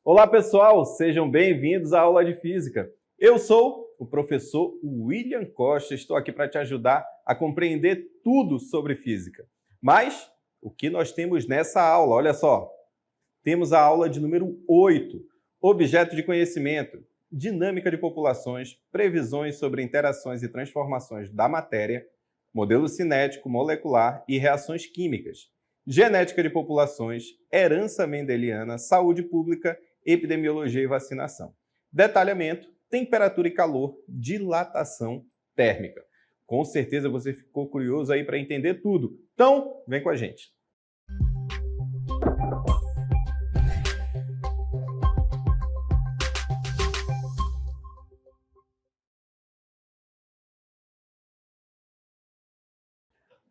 Olá pessoal, sejam bem-vindos à aula de Física. Eu sou o professor William Costa, estou aqui para te ajudar a compreender tudo sobre Física. Mas o que nós temos nessa aula? Olha só, temos a aula de número 8, Objeto de Conhecimento, Dinâmica de Populações, Previsões sobre Interações e Transformações da Matéria, Modelo Cinético, Molecular e Reações Químicas, Genética de Populações, Herança Mendeliana, Saúde Pública, Epidemiologia e Vacinação. Detalhamento, temperatura e calor, dilatação térmica. Com certeza você ficou curioso aí para entender tudo. Então, vem com a gente.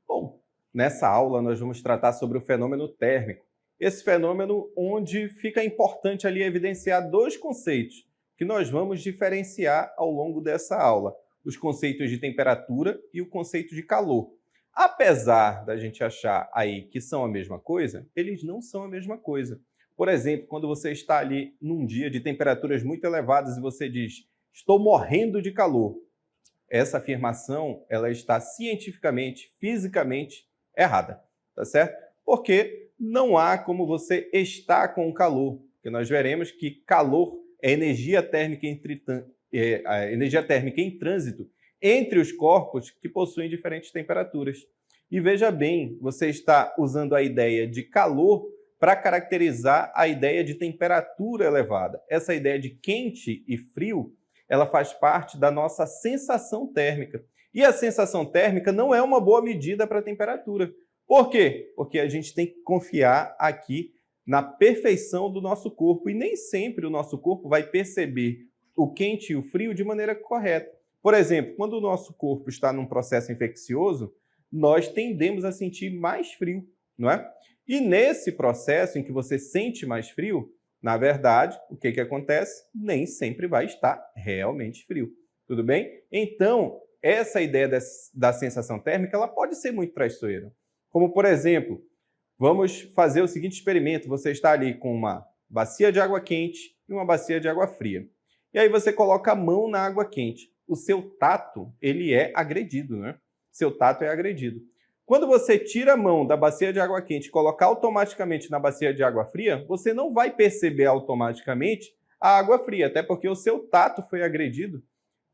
Bom, nessa aula nós vamos tratar sobre o fenômeno térmico. Esse fenômeno onde fica importante ali evidenciar dois conceitos que nós vamos diferenciar ao longo dessa aula. Os conceitos de temperatura e o conceito de calor. Apesar da gente achar aí que são a mesma coisa, eles não são a mesma coisa. Por exemplo, quando você está ali num dia de temperaturas muito elevadas e você diz, estou morrendo de calor. Essa afirmação ela está cientificamente, fisicamente errada, tá certo? Porque não há como você estar com calor, porque nós veremos que calor é energia térmica em trânsito entre os corpos que possuem diferentes temperaturas. E veja bem, você está usando a ideia de calor para caracterizar a ideia de temperatura elevada. Essa ideia de quente e frio, ela faz parte da nossa sensação térmica. E a sensação térmica não é uma boa medida para a temperatura. Por quê? Porque a gente tem que confiar aqui na perfeição do nosso corpo e nem sempre o nosso corpo vai perceber o quente e o frio de maneira correta. Por exemplo, quando o nosso corpo está num processo infeccioso, nós tendemos a sentir mais frio, não é? E nesse processo em que você sente mais frio, na verdade, o que acontece? Nem sempre vai estar realmente frio. Tudo bem? Então, essa ideia da sensação térmica ela pode ser muito traiçoeira. Como, por exemplo, vamos fazer o seguinte experimento. Você está ali com uma bacia de água quente e uma bacia de água fria. E aí você coloca a mão na água quente. O seu tato, ele é agredido, né? Seu tato é agredido. Quando você tira a mão da bacia de água quente e colocar automaticamente na bacia de água fria, você não vai perceber automaticamente a água fria, até porque o seu tato foi agredido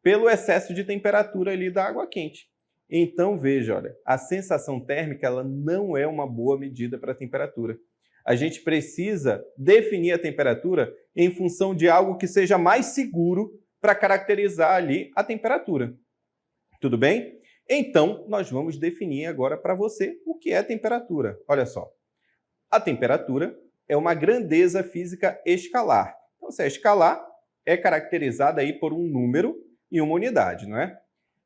pelo excesso de temperatura ali da água quente. Então, veja, olha, a sensação térmica ela não é uma boa medida para a temperatura. A gente precisa definir a temperatura em função de algo que seja mais seguro para caracterizar ali a temperatura. Tudo bem? Então, nós vamos definir agora para você o que é temperatura. Olha só, a temperatura é uma grandeza física escalar. Então, se é escalar, é caracterizada aí por um número e uma unidade, não é?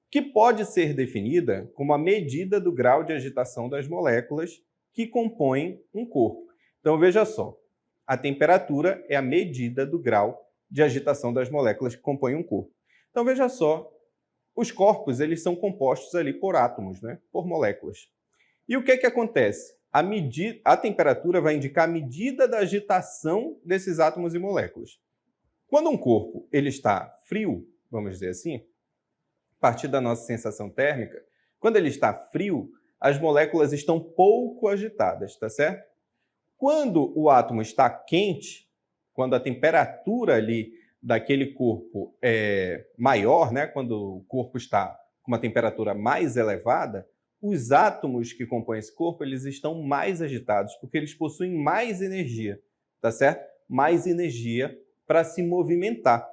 Que pode ser definida como a medida do grau de agitação das moléculas que compõem um corpo. Então, veja só, a temperatura é a medida do grau de agitação das moléculas que compõem um corpo. Então, veja só, os corpos eles são compostos ali por átomos, né? Por moléculas. E o que acontece? A temperatura vai indicar a medida da agitação desses átomos e moléculas. Quando um corpo ele está frio, vamos dizer assim, a partir da nossa sensação térmica, quando ele está frio, as moléculas estão pouco agitadas, tá certo? Quando o átomo está quente, quando a temperatura ali daquele corpo é maior, né? Quando o corpo está com uma temperatura mais elevada, os átomos que compõem esse corpo eles estão mais agitados, porque eles possuem mais energia, tá certo? Mais energia para se movimentar.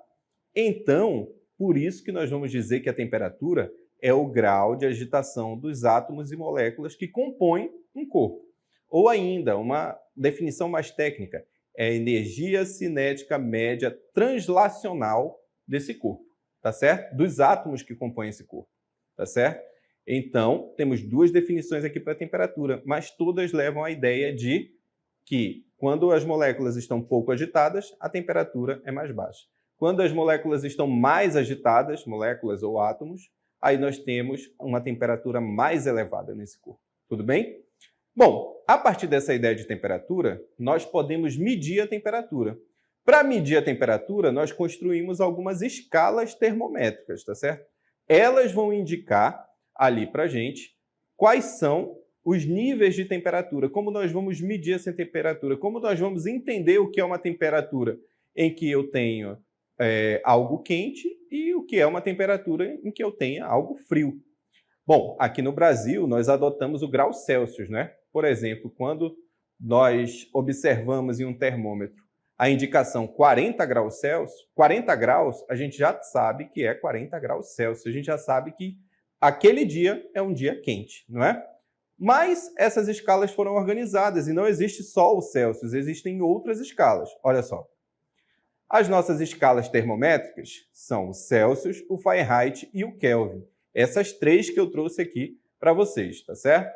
Então, por isso que nós vamos dizer que a temperatura é o grau de agitação dos átomos e moléculas que compõem um corpo. Ou ainda, uma definição mais técnica, é a energia cinética média translacional desse corpo, tá certo? Dos átomos que compõem esse corpo, tá certo? Então, temos duas definições aqui para a temperatura, mas todas levam à ideia de que quando as moléculas estão pouco agitadas, a temperatura é mais baixa. Quando as moléculas estão mais agitadas, moléculas ou átomos, aí nós temos uma temperatura mais elevada nesse corpo. Tudo bem? Bom, a partir dessa ideia de temperatura, nós podemos medir a temperatura. Para medir a temperatura, nós construímos algumas escalas termométricas, tá certo? Elas vão indicar ali para a gente quais são os níveis de temperatura, como nós vamos medir essa temperatura, como nós vamos entender o que é uma temperatura em que eu tenho algo quente e o que é uma temperatura em que eu tenha algo frio. Bom, aqui no Brasil, nós adotamos o grau Celsius, né? Por exemplo, quando nós observamos em um termômetro a indicação 40 graus Celsius, 40 graus, a gente já sabe que é 40 graus Celsius. A gente já sabe que aquele dia é um dia quente, não é? Mas essas escalas foram organizadas e não existe só o Celsius, existem outras escalas. Olha só. As nossas escalas termométricas são o Celsius, o Fahrenheit e o Kelvin. Essas três que eu trouxe aqui para vocês, tá certo?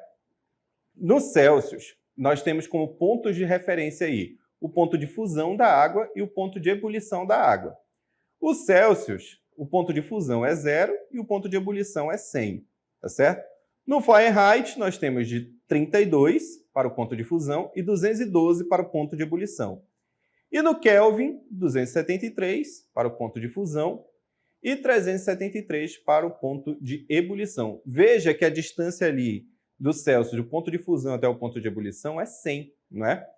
No Celsius, nós temos como pontos de referência aí o ponto de fusão da água e o ponto de ebulição da água. O Celsius, o ponto de fusão é 0 e o ponto de ebulição é 100, tá certo? No Fahrenheit, nós temos de 32 para o ponto de fusão e 212 para o ponto de ebulição. E no Kelvin, 273 para o ponto de fusão e 373 para o ponto de ebulição. Veja que a distância ali do Celsius, do ponto de fusão até o ponto de ebulição, é 100, não é?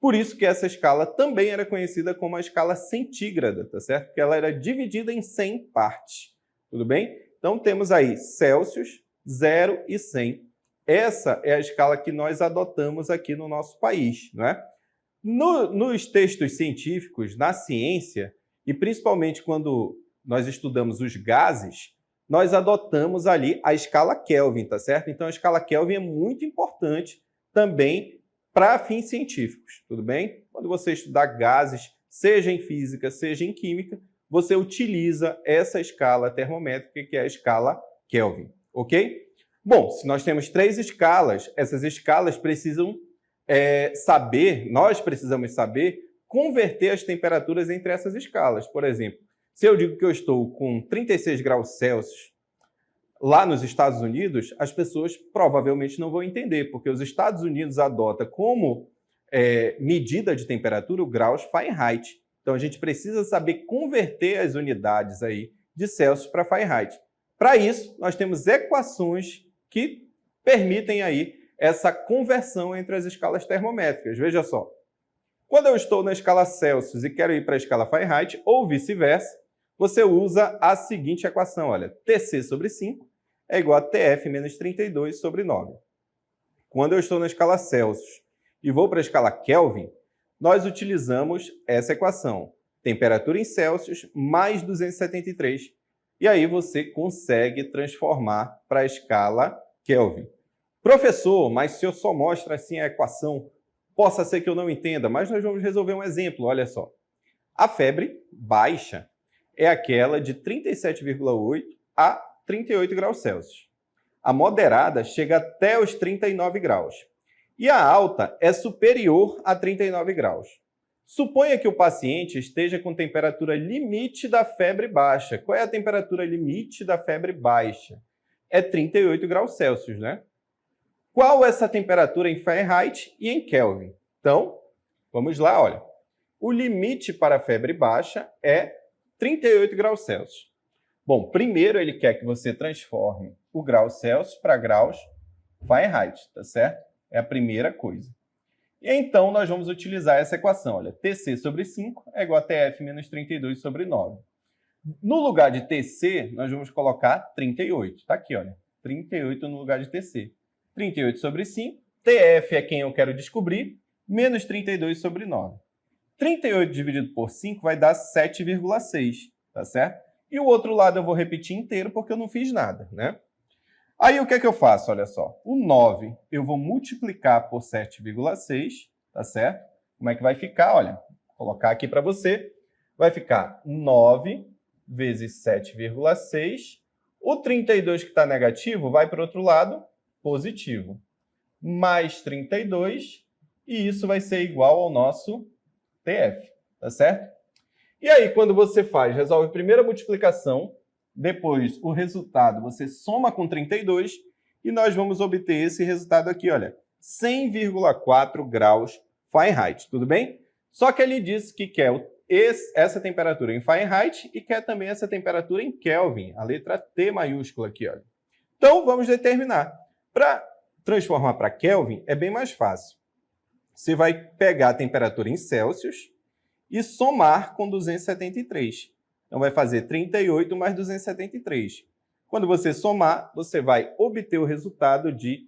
Por isso que essa escala também era conhecida como a escala centígrada, tá certo? Porque ela era dividida em 100 partes, tudo bem? Então temos aí Celsius, 0 e 100. Essa é a escala que nós adotamos aqui no nosso país, não é? Nos textos científicos, na ciência, e principalmente quando nós estudamos os gases, nós adotamos ali a escala Kelvin, tá certo? Então a escala Kelvin é muito importante também para fins científicos, tudo bem? Quando você estudar gases, seja em física, seja em química, você utiliza essa escala termométrica, que é a escala Kelvin, ok? Bom, se nós temos 3 escalas, essas escalas precisam nós precisamos saber converter as temperaturas entre essas escalas. Por exemplo, se eu digo que eu estou com 36 graus Celsius lá nos Estados Unidos, as pessoas provavelmente não vão entender, porque os Estados Unidos adotam como medida de temperatura o graus Fahrenheit. Então, a gente precisa saber converter as unidades aí de Celsius para Fahrenheit. Para isso, nós temos equações que permitem aí essa conversão entre as escalas termométricas. Veja só, quando eu estou na escala Celsius e quero ir para a escala Fahrenheit, ou vice-versa, você usa a seguinte equação, olha, Tc sobre 5 é igual a Tf menos 32 sobre 9. Quando eu estou na escala Celsius e vou para a escala Kelvin, nós utilizamos essa equação, temperatura em Celsius mais 273, e aí você consegue transformar para a escala Kelvin. Professor, mas se eu só mostro assim a equação, possa ser que eu não entenda, mas nós vamos resolver um exemplo, olha só. A febre baixa é aquela de 37,8 a 38 graus Celsius. A moderada chega até os 39 graus. E a alta é superior a 39 graus. Suponha que o paciente esteja com temperatura limite da febre baixa. Qual é a temperatura limite da febre baixa? É 38 graus Celsius, né? Qual é essa temperatura em Fahrenheit e em Kelvin? Então, vamos lá, olha. O limite para a febre baixa é 38 graus Celsius. Bom, primeiro ele quer que você transforme o grau Celsius para graus Fahrenheit, tá certo? É a primeira coisa. E então nós vamos utilizar essa equação, olha. Tc sobre 5 é igual a Tf menos 32 sobre 9. No lugar de Tc, nós vamos colocar 38. Tá aqui, olha. 38 no lugar de Tc. 38 sobre 5, Tf é quem eu quero descobrir, menos 32 sobre 9. 38 dividido por 5 vai dar 7,6, tá certo? E o outro lado eu vou repetir inteiro porque eu não fiz nada, né? Aí o que é que eu faço? Olha só, o 9 eu vou multiplicar por 7,6, tá certo? Como é que vai ficar? Olha, vou colocar aqui para você. Vai ficar 9 vezes 7,6. O 32 que está negativo vai para o outro lado, positivo, mais 32, e isso vai ser igual ao nosso Tf, tá certo? E aí, quando você resolve a primeira multiplicação, depois o resultado você soma com 32, e nós vamos obter esse resultado aqui, olha, 100,4 graus Fahrenheit, tudo bem? Só que ele disse que quer essa temperatura em Fahrenheit e quer também essa temperatura em Kelvin, a letra T maiúscula aqui, olha. Então, vamos determinar. Para transformar para Kelvin, é bem mais fácil. Você vai pegar a temperatura em Celsius e somar com 273. Então, vai fazer 38 mais 273. Quando você somar, você vai obter o resultado de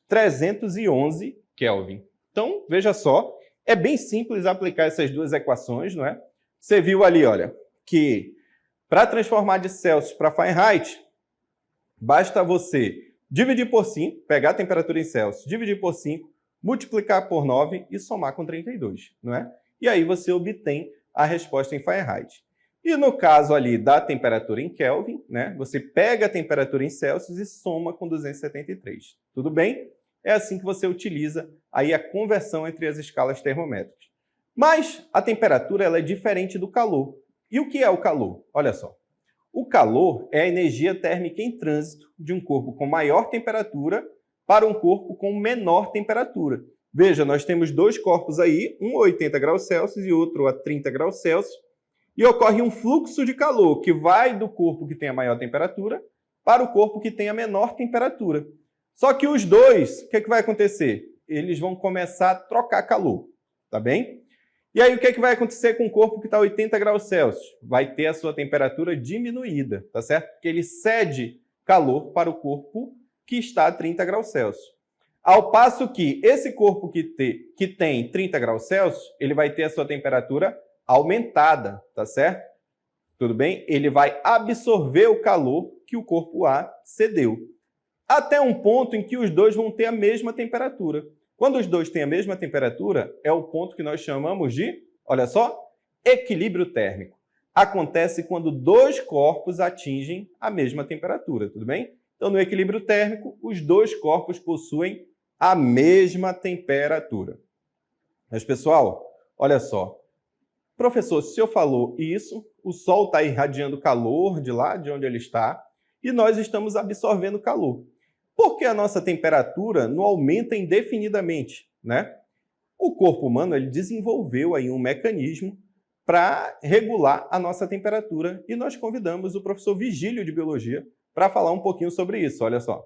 311 Kelvin. Então, veja só, é bem simples aplicar essas duas equações, não é? Você viu ali, olha, que para transformar de Celsius para Fahrenheit, basta você dividir por 5, pegar a temperatura em Celsius, dividir por 5, multiplicar por 9 e somar com 32, não é? E aí você obtém a resposta em Fahrenheit. E no caso ali da temperatura em Kelvin, né, você pega a temperatura em Celsius e soma com 273. Tudo bem? É assim que você utiliza aí a conversão entre as escalas termométricas. Mas a temperatura ela é diferente do calor. E o que é o calor? Olha só. O calor é a energia térmica em trânsito de um corpo com maior temperatura para um corpo com menor temperatura. Veja, nós temos dois corpos aí, um a 80 graus Celsius e outro a 30 graus Celsius, e ocorre um fluxo de calor que vai do corpo que tem a maior temperatura para o corpo que tem a menor temperatura. Só que os dois, o que vai acontecer? Eles vão começar a trocar calor, tá bem? E aí o que vai acontecer com o corpo que está a 80 graus Celsius? Vai ter a sua temperatura diminuída, tá certo? Porque ele cede calor para o corpo que está a 30 graus Celsius. Ao passo que esse corpo que tem 30 graus Celsius, ele vai ter a sua temperatura aumentada, tá certo? Tudo bem? Ele vai absorver o calor que o corpo A cedeu. Até um ponto em que os dois vão ter a mesma temperatura. Quando os dois têm a mesma temperatura, é o ponto que nós chamamos de, olha só, equilíbrio térmico. Acontece quando dois corpos atingem a mesma temperatura, tudo bem? Então, no equilíbrio térmico, os dois corpos possuem a mesma temperatura. Mas, pessoal, olha só. Professor, se o senhor falou isso, o Sol está irradiando calor de lá, de onde ele está, e nós estamos absorvendo calor. Por que a nossa temperatura não aumenta indefinidamente, né? O corpo humano ele desenvolveu aí um mecanismo para regular a nossa temperatura e nós convidamos o professor Virgílio de Biologia para falar um pouquinho sobre isso, olha só.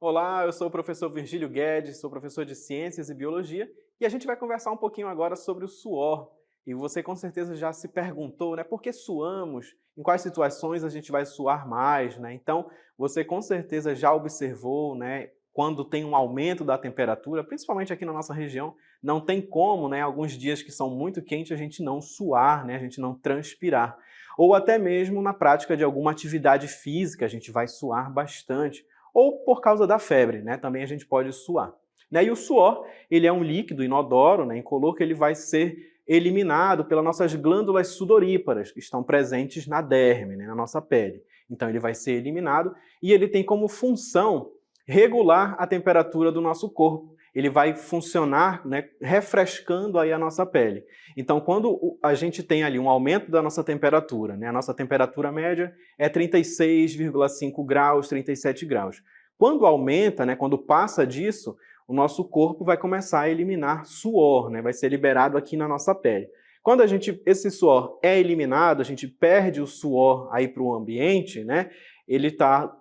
Olá, eu sou o professor Virgílio Guedes, sou professor de Ciências e Biologia e a gente vai conversar um pouquinho agora sobre o suor. E você com certeza já se perguntou, né, por que suamos? Em quais situações a gente vai suar mais, né? Então, você com certeza já observou, né, quando tem um aumento da temperatura, principalmente aqui na nossa região, não tem como, né, alguns dias que são muito quentes a gente não suar, né, a gente não transpirar. Ou até mesmo na prática de alguma atividade física, a gente vai suar bastante. Ou por causa da febre, né, também a gente pode suar. Né? E o suor, ele é um líquido inodoro, né, incolor, que ele vai ser eliminado pelas nossas glândulas sudoríparas, que estão presentes na derme, né, na nossa pele. Então ele vai ser eliminado e ele tem como função regular a temperatura do nosso corpo. Ele vai funcionar, né, refrescando aí a nossa pele. Então quando a gente tem ali um aumento da nossa temperatura, né, a nossa temperatura média é 36,5 graus, 37 graus. Quando aumenta, né, quando passa disso, o nosso corpo vai começar a eliminar suor, né? Vai ser liberado aqui na nossa pele. Quando esse suor é eliminado, a gente perde o suor aí para o ambiente, né?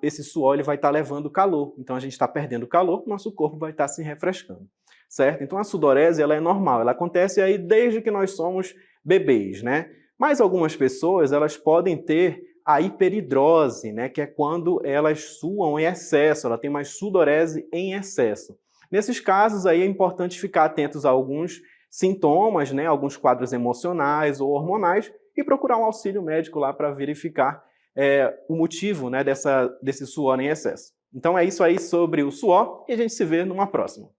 Esse suor ele vai estar levando calor. Então a gente está perdendo calor, nosso corpo vai estar se refrescando, certo? Então a sudorese ela é normal, ela acontece aí desde que nós somos bebês, né? Mas algumas pessoas elas podem ter a hiperidrose, né? Que é quando elas suam em excesso, ela tem uma sudorese em excesso. Nesses casos, aí é importante ficar atentos a alguns sintomas, né, alguns quadros emocionais ou hormonais e procurar um auxílio médico lá para verificar o motivo, né, desse suor em excesso. Então é isso aí sobre o suor e a gente se vê numa próxima.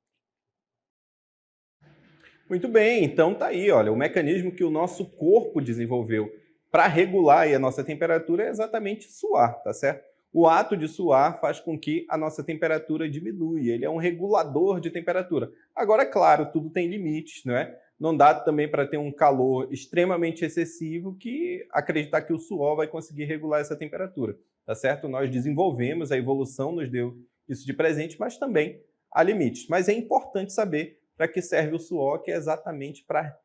Muito bem, então tá aí, olha, o mecanismo que o nosso corpo desenvolveu para regular aí a nossa temperatura é exatamente suar, tá certo? O ato de suar faz com que a nossa temperatura diminua, ele é um regulador de temperatura. Agora, é claro, tudo tem limites, não é? Não dá também para ter um calor extremamente excessivo que acreditar que o suor vai conseguir regular essa temperatura, tá certo? Nós desenvolvemos, a evolução nos deu isso de presente, mas também há limites. Mas é importante saber para que serve o suor, que é exatamente para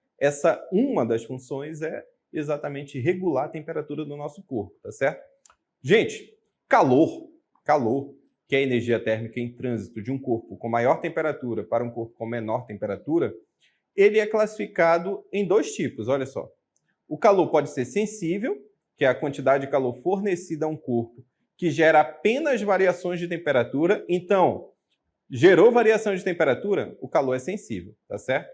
uma das funções é exatamente regular a temperatura do nosso corpo, tá certo? Gente, calor, que é a energia térmica em trânsito de um corpo com maior temperatura para um corpo com menor temperatura, ele é classificado em dois tipos, olha só. O calor pode ser sensível, que é a quantidade de calor fornecida a um corpo, que gera apenas variações de temperatura. Então, gerou variação de temperatura, o calor é sensível, tá certo?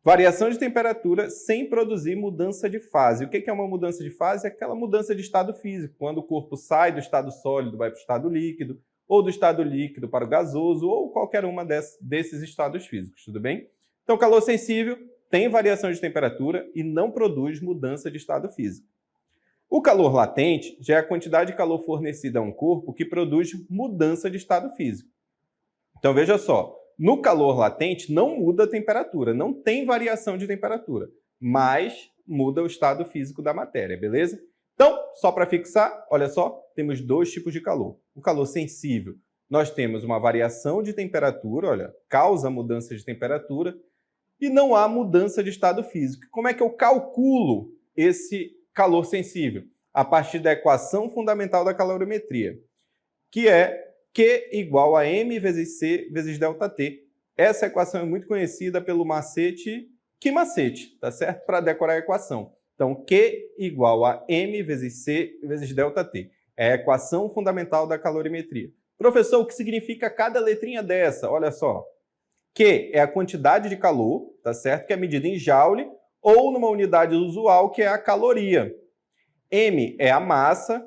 Variação de temperatura sem produzir mudança de fase. O que é uma mudança de fase? É aquela mudança de estado físico, quando o corpo sai do estado sólido, vai para o estado líquido, ou do estado líquido para o gasoso, ou qualquer uma desses estados físicos, tudo bem? Então, calor sensível tem variação de temperatura e não produz mudança de estado físico. O calor latente já é a quantidade de calor fornecida a um corpo que produz mudança de estado físico. Então, veja só, no calor latente não muda a temperatura, não tem variação de temperatura, mas muda o estado físico da matéria, beleza? Então, só para fixar, olha só, temos dois tipos de calor. O calor sensível, nós temos uma variação de temperatura, olha, causa mudança de temperatura, e não há mudança de estado físico. Como é que eu calculo esse calor sensível? A partir da equação fundamental da calorimetria, que é Q igual a M vezes C vezes ΔT. Essa equação é muito conhecida pelo macete. Que macete, tá certo? Para decorar a equação. Então, Q igual a M vezes C vezes ΔT. É a equação fundamental da calorimetria. Professor, o que significa cada letrinha dessa? Olha só. Q é a quantidade de calor, tá certo? Que é medida em joule, ou numa unidade usual, que é a caloria. M é a massa,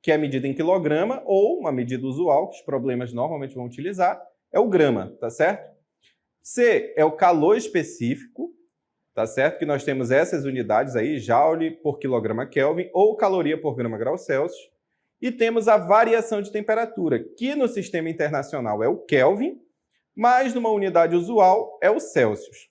que é medida em quilograma, ou uma medida usual, que os problemas normalmente vão utilizar, é o grama, tá certo? C é o calor específico, tá certo? Que nós temos essas unidades aí, joule por quilograma Kelvin, ou caloria por grama grau Celsius. E temos a variação de temperatura, que no sistema internacional é o Kelvin, mas numa unidade usual é o Celsius.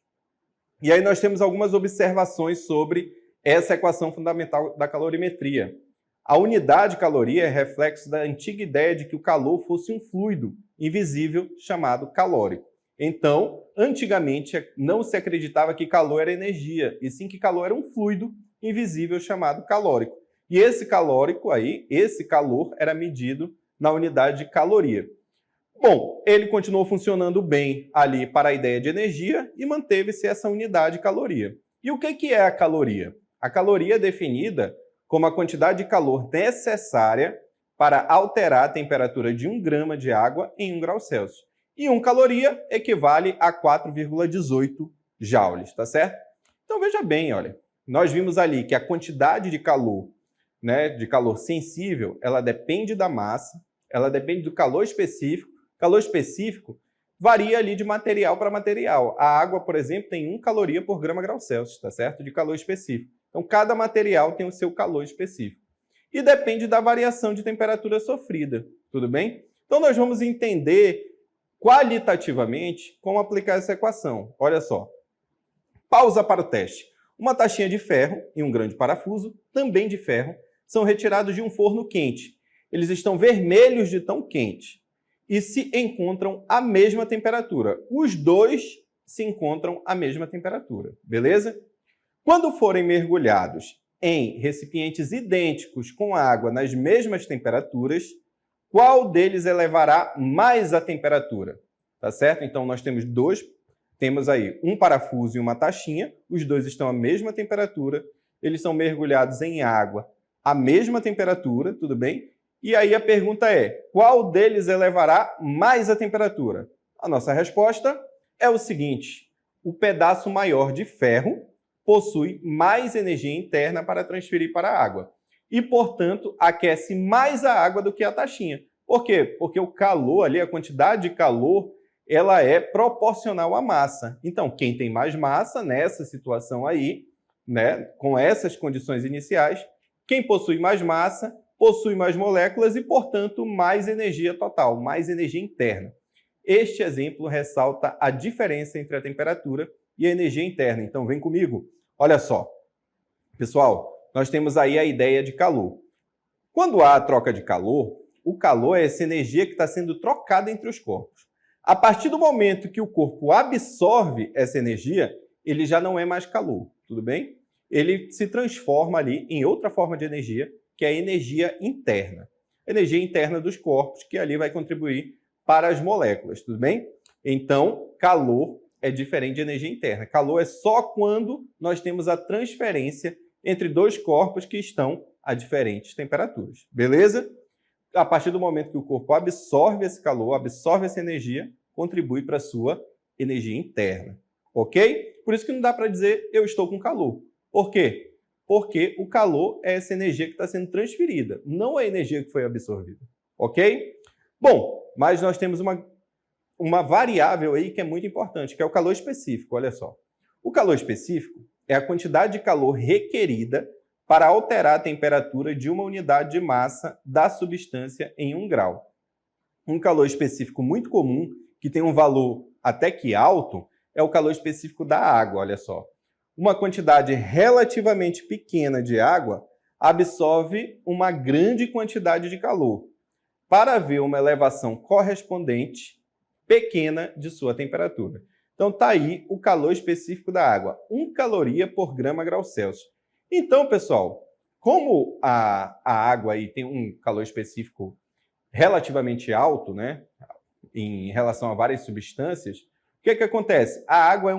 E aí nós temos algumas observações sobre essa equação fundamental da calorimetria. A unidade caloria é reflexo da antiga ideia de que o calor fosse um fluido invisível chamado calórico. Então, antigamente não se acreditava que calor era energia, e sim que calor era um fluido invisível chamado calórico. E esse calórico aí, esse calor era medido na unidade de caloria. Bom, ele continuou funcionando bem ali para a ideia de energia e manteve-se essa unidade de caloria. E o que é a caloria? A caloria é definida como a quantidade de calor necessária para alterar a temperatura de 1 grama de água em 1 grau Celsius. E 1 caloria equivale a 4,18 joules, tá certo? Então veja bem, olha, nós vimos ali que a quantidade de calor, né, de calor sensível, ela depende da massa, ela depende do calor específico. Calor específico varia ali de material para material. A água, por exemplo, tem 1 caloria por grama grau Celsius, tá certo? De calor específico. Então, cada material tem o seu calor específico. E depende da variação de temperatura sofrida, tudo bem? Então, nós vamos entender qualitativamente como aplicar essa equação. Olha só. Pausa para o teste. Uma taxinha de ferro e um grande parafuso, também de ferro, são retirados de um forno quente. Eles estão vermelhos de tão quente e se encontram à mesma temperatura. Os dois se encontram à mesma temperatura, beleza? Quando forem mergulhados em recipientes idênticos com água nas mesmas temperaturas, qual deles elevará mais a temperatura? Tá certo? Então, nós temos aí um parafuso e uma taxinha, os dois estão à mesma temperatura, eles são mergulhados em água à mesma temperatura, tudo bem? E aí a pergunta é, qual deles elevará mais a temperatura? A nossa resposta é o seguinte, o pedaço maior de ferro possui mais energia interna para transferir para a água e, portanto, aquece mais a água do que a taxinha. Por quê? Porque o calor ali, a quantidade de calor, ela é proporcional à massa. Então, quem tem mais massa nessa situação aí, né, com essas condições iniciais, quem possui mais massa, possui mais moléculas e, portanto, mais energia total, mais energia interna. Este exemplo ressalta a diferença entre a temperatura e a energia interna. Então, vem comigo. Olha só. Pessoal, nós temos aí a ideia de calor. Quando há a troca de calor, o calor é essa energia que está sendo trocada entre os corpos. A partir do momento que o corpo absorve essa energia, ele já não é mais calor. tudo bem? Ele se transforma ali em outra forma de energia, que é a energia interna. Energia interna dos corpos, que ali vai contribuir para as moléculas, tudo bem? Então, calor é diferente de energia interna. Calor é só quando nós temos a transferência entre dois corpos que estão a diferentes temperaturas, beleza? A partir do momento que o corpo absorve esse calor, absorve essa energia, contribui para a sua energia interna, ok? Por isso que não dá para dizer eu estou com calor. Por quê? Porque o calor é essa energia que está sendo transferida, não a energia que foi absorvida, ok? Bom, mas nós temos uma variável aí que é muito importante, que é o calor específico, olha só. O calor específico é a quantidade de calor requerida para alterar a temperatura de uma unidade de massa da substância em 1 grau. Um calor específico muito comum, que tem um valor até que alto, é o calor específico da água, olha só. Uma quantidade relativamente pequena de água absorve uma grande quantidade de calor, para haver uma elevação correspondente pequena de sua temperatura. Então está aí o calor específico da água, 1 caloria por grama grau Celsius. Então, pessoal, como a água aí tem um calor específico relativamente alto, né, em relação a várias substâncias, o que acontece? A água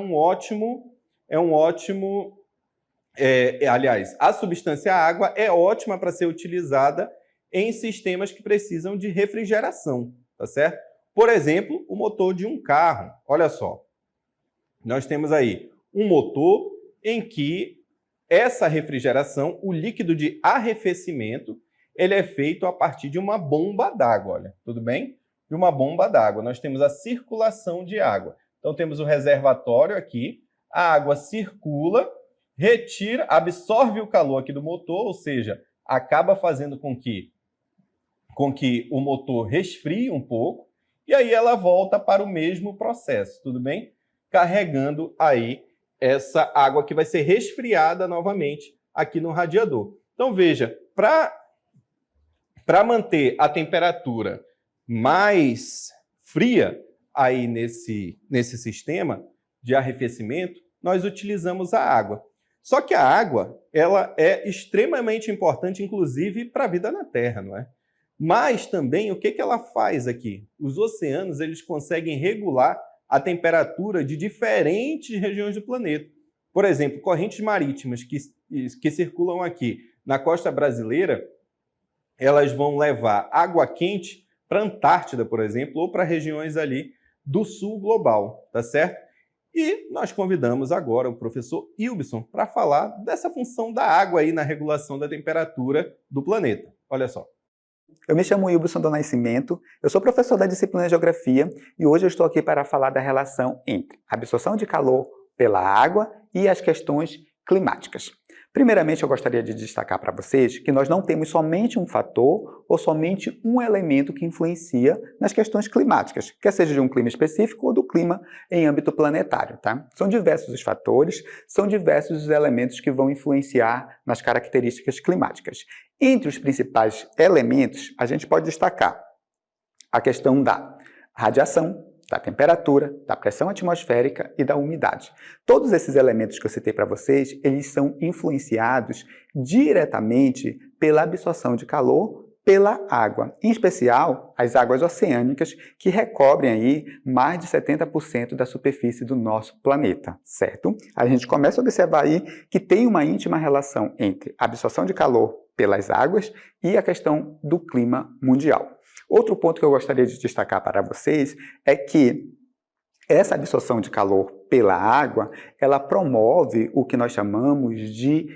aliás, a substância água é ótima para ser utilizada em sistemas que precisam de refrigeração, tá certo? Por exemplo, o motor de um carro. Olha só, nós temos aí um motor em que essa refrigeração, o líquido de arrefecimento, ele é feito a partir de uma bomba d'água, olha, tudo bem? De uma bomba d'água. Nós temos a circulação de água. Então temos o reservatório aqui, a água circula, retira, absorve o calor aqui do motor, ou seja, acaba fazendo com que o motor resfrie um pouco, e aí ela volta para o mesmo processo, tudo bem? Carregando aí essa água que vai ser resfriada novamente aqui no radiador. Então veja, para manter a temperatura mais fria aí nesse sistema de arrefecimento, nós utilizamos a água. Só que a água, ela é extremamente importante, inclusive, para a vida na Terra, não é? Mas também, o que ela faz aqui? Os oceanos, eles conseguem regular a temperatura de diferentes regiões do planeta. Por exemplo, correntes marítimas que circulam aqui na costa brasileira, elas vão levar água quente para a Antártida, por exemplo, ou para regiões ali do sul global, tá certo? E nós convidamos agora o professor Ilbson para falar dessa função da água aí na regulação da temperatura do planeta. Olha só. Eu me chamo Ilbson do Nascimento, eu sou professor da disciplina de Geografia e hoje eu estou aqui para falar da relação entre a absorção de calor pela água e as questões climáticas. Primeiramente, eu gostaria de destacar para vocês que nós não temos somente um fator ou somente um elemento que influencia nas questões climáticas, quer seja de um clima específico ou do clima em âmbito planetário, tá? São diversos os fatores, são diversos os elementos que vão influenciar nas características climáticas. Entre os principais elementos, a gente pode destacar a questão da radiação, da temperatura, da pressão atmosférica e da umidade. Todos esses elementos que eu citei para vocês, eles são influenciados diretamente pela absorção de calor pela água, em especial as águas oceânicas, que recobrem aí mais de 70% da superfície do nosso planeta, certo? A gente começa a observar aí que tem uma íntima relação entre a absorção de calor pelas águas e a questão do clima mundial. Outro ponto que eu gostaria de destacar para vocês é que essa absorção de calor pela água, ela promove o que nós chamamos de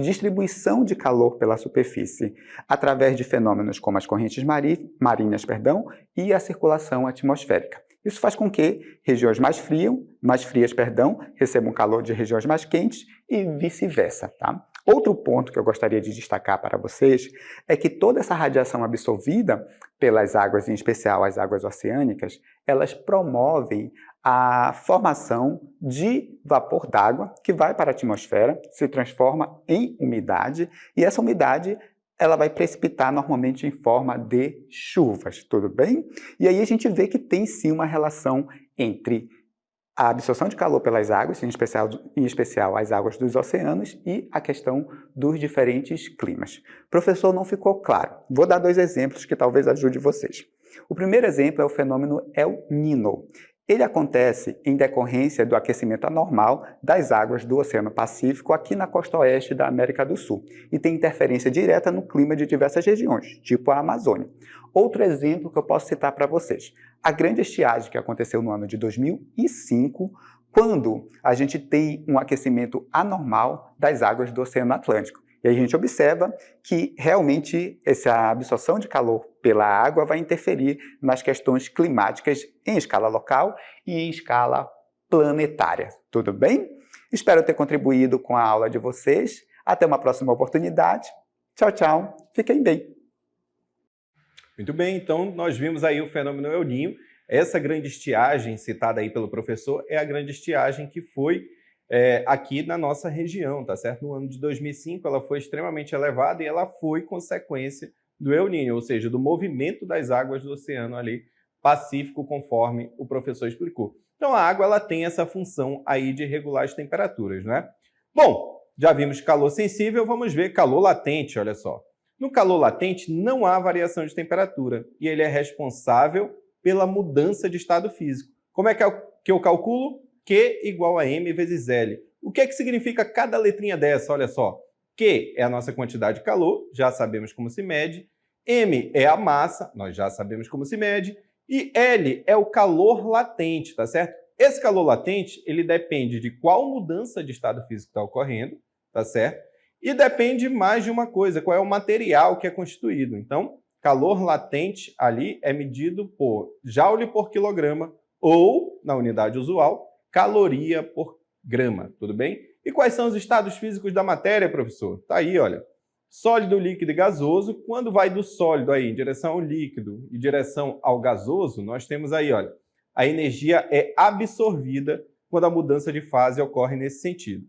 distribuição de calor pela superfície, através de fenômenos como as correntes marinhas, e a circulação atmosférica. Isso faz com que regiões mais frias, recebam calor de regiões mais quentes e vice-versa, tá? Outro ponto que eu gostaria de destacar para vocês é que toda essa radiação absorvida pelas águas, em especial as águas oceânicas, elas promovem a formação de vapor d'água que vai para a atmosfera, se transforma em umidade e essa umidade ela vai precipitar normalmente em forma de chuvas, tudo bem? E aí a gente vê que tem sim uma relação entre A absorção de calor pelas águas, em especial as águas dos oceanos, e a questão dos diferentes climas. Professor, não ficou claro. Vou dar 2 exemplos que talvez ajude vocês. O primeiro exemplo é o fenômeno El Niño. Ele acontece em decorrência do aquecimento anormal das águas do Oceano Pacífico aqui na costa oeste da América do Sul e tem interferência direta no clima de diversas regiões, tipo a Amazônia. Outro exemplo que eu posso citar para vocês, a grande estiagem que aconteceu no ano de 2005, quando a gente tem um aquecimento anormal das águas do Oceano Atlântico. E a gente observa que realmente essa absorção de calor pela água vai interferir nas questões climáticas em escala local e em escala planetária. Tudo bem? Espero ter contribuído com a aula de vocês. Até uma próxima oportunidade. Tchau, tchau. Fiquem bem. Muito bem, então nós vimos aí o fenômeno El Niño. Essa grande estiagem citada aí pelo professor é a grande estiagem que foi aqui na nossa região, tá certo? No ano de 2005 ela foi extremamente elevada e ela foi consequência do El Niño, ou seja, do movimento das águas do oceano ali Pacífico, conforme o professor explicou. Então a água ela tem essa função aí de regular as temperaturas, não é? Bom, já vimos calor sensível, vamos ver calor latente, olha só. No calor latente não há variação de temperatura e ele é responsável pela mudança de estado físico. Como é que eu calculo? Q igual a M vezes L. O que é que significa cada letrinha dessa? Olha só. Q é a nossa quantidade de calor, já sabemos como se mede. M é a massa, nós já sabemos como se mede. E L é o calor latente, tá certo? Esse calor latente, ele depende de qual mudança de estado físico está ocorrendo, tá certo? E depende mais de uma coisa, qual é o material que é constituído. Então, calor latente ali é medido por joule por quilograma ou, na unidade usual, caloria por grama, tudo bem? E quais são os estados físicos da matéria, professor? Tá aí, olha. Sólido, líquido e gasoso. Quando vai do sólido aí em direção ao líquido e direção ao gasoso, nós temos aí, olha, a energia é absorvida quando a mudança de fase ocorre nesse sentido.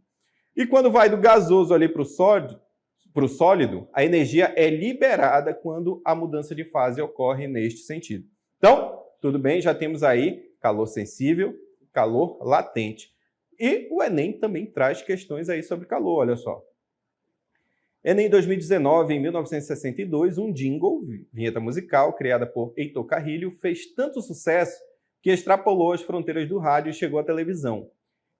E quando vai do gasoso ali para o sólido, a energia é liberada quando a mudança de fase ocorre neste sentido. Então, tudo bem, já temos aí calor sensível, calor latente. E o Enem também traz questões aí sobre calor, olha só. Enem 2019, em 1962, um jingle, vinheta musical, criada por Heitor Carrilho, fez tanto sucesso que extrapolou as fronteiras do rádio e chegou à televisão.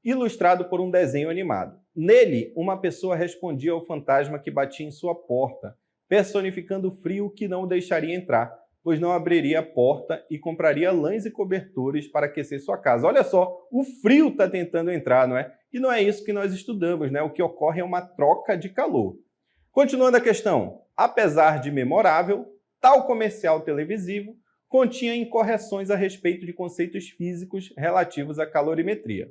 Ilustrado por um desenho animado. Nele, uma pessoa respondia ao fantasma que batia em sua porta, personificando o frio que não o deixaria entrar, pois não abriria a porta e compraria lãs e cobertores para aquecer sua casa. Olha só, o frio está tentando entrar, não é? E não é isso que nós estudamos, né? O que ocorre é uma troca de calor. Continuando a questão, apesar de memorável, tal comercial televisivo continha incorreções a respeito de conceitos físicos relativos à calorimetria.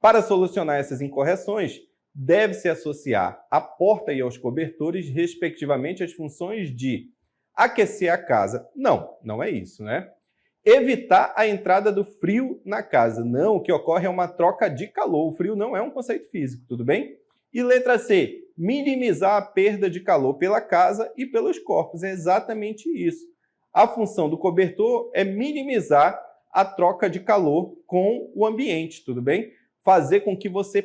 Para solucionar essas incorreções, deve-se associar à porta e aos cobertores, respectivamente, as funções de aquecer a casa. Não é isso, né? Evitar a entrada do frio na casa. Não, o que ocorre é uma troca de calor. O frio não é um conceito físico, tudo bem? E letra C, minimizar a perda de calor pela casa e pelos corpos. É exatamente isso. A função do cobertor é minimizar a troca de calor com o ambiente, tudo bem? Fazer com que você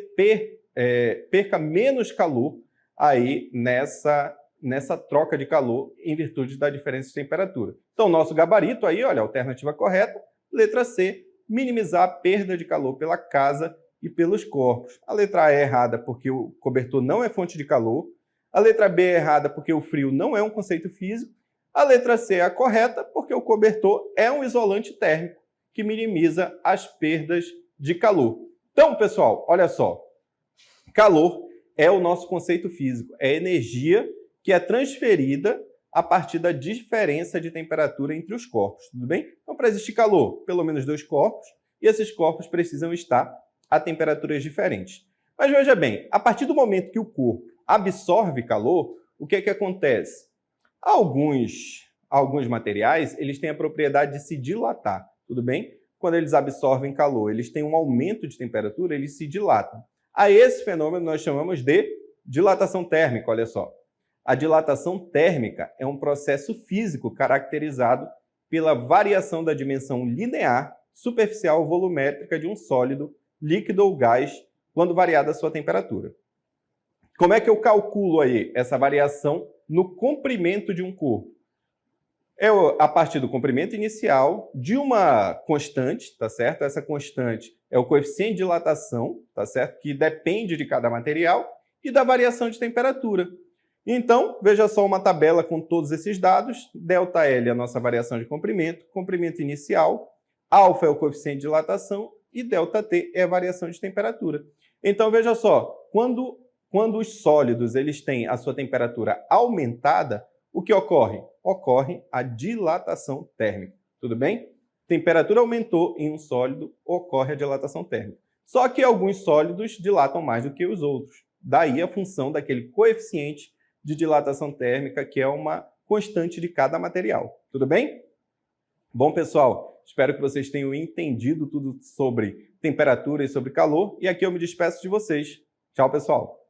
perca menos calor aí nessa troca de calor em virtude da diferença de temperatura. Então, nosso gabarito aí, olha, a alternativa correta, letra C, minimizar a perda de calor pela casa e pelos corpos. A letra A é errada porque o cobertor não é fonte de calor. A letra B é errada porque o frio não é um conceito físico. A letra C é a correta porque o cobertor é um isolante térmico que minimiza as perdas de calor. Então, pessoal, olha só. Calor é o nosso conceito físico. É energia que é transferida a partir da diferença de temperatura entre os corpos, tudo bem? Então, para existir calor, pelo menos 2 corpos, e esses corpos precisam estar a temperaturas diferentes. Mas veja bem, a partir do momento que o corpo absorve calor, o que é que acontece? Alguns materiais, eles têm a propriedade de se dilatar, tudo bem? Quando eles absorvem calor, eles têm um aumento de temperatura, eles se dilatam. A esse fenômeno nós chamamos de dilatação térmica, olha só. A dilatação térmica é um processo físico caracterizado pela variação da dimensão linear superficial volumétrica de um sólido líquido ou gás, quando variada a sua temperatura. Como é que eu calculo aí essa variação no comprimento de um corpo? É a partir do comprimento inicial de uma constante, tá certo? Essa constante é o coeficiente de dilatação, tá certo? Que depende de cada material e da variação de temperatura. Então, veja só uma tabela com todos esses dados. ΔL é a nossa variação de comprimento, comprimento inicial, alfa é o coeficiente de dilatação e ΔT é a variação de temperatura. Então, veja só, quando os sólidos eles têm a sua temperatura aumentada, o que ocorre? Ocorre a dilatação térmica. Tudo bem? Temperatura aumentou em um sólido, ocorre a dilatação térmica. Só que alguns sólidos dilatam mais do que os outros. Daí a função daquele coeficiente de dilatação térmica, que é uma constante de cada material. Tudo bem? Bom, pessoal, espero que vocês tenham entendido tudo sobre temperatura e sobre calor. E aqui eu me despeço de vocês. Tchau, pessoal!